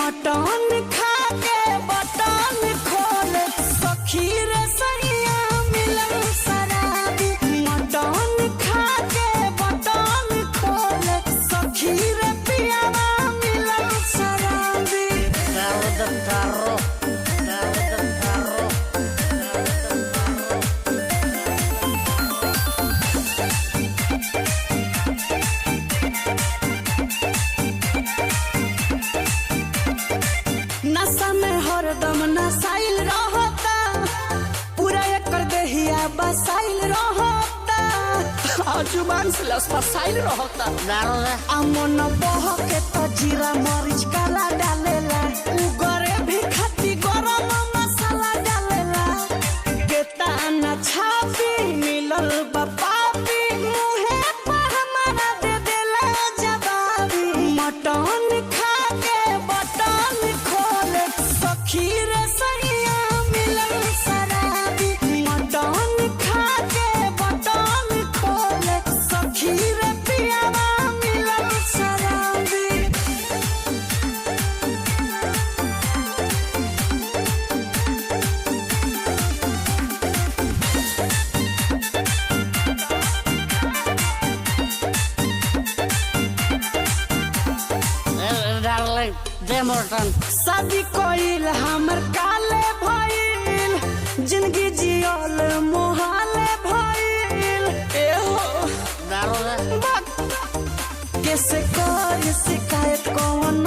Mutton खा के button खोले सखी रे सैया मिलन शराबी। मटन खा के बटन खोले सखी रे पियावा मिलन शराबी। नशा में हरदम नसाइल रहता, पूरा एकर देहिया बसाइल रहता, जुबान से लस फसाइल रहता। अमन बह के तो जीरा मरीच काला डालेला, उगरे भी खाती गरम मसाला डालेला। बेटा न छापी मिलल बपापी, मुहे पर हमारा दे देला जवाबी। मटन खा के बटन खोले सखी रे सैया मिलन शराबी। मटन खा के बटन खोले सखी रे पियावा मिलन शराबी। शादी कोइल हमर काले भइल, जिंदगी जियल मोहाले भइल। एहो कैसे कर शिकायत कौन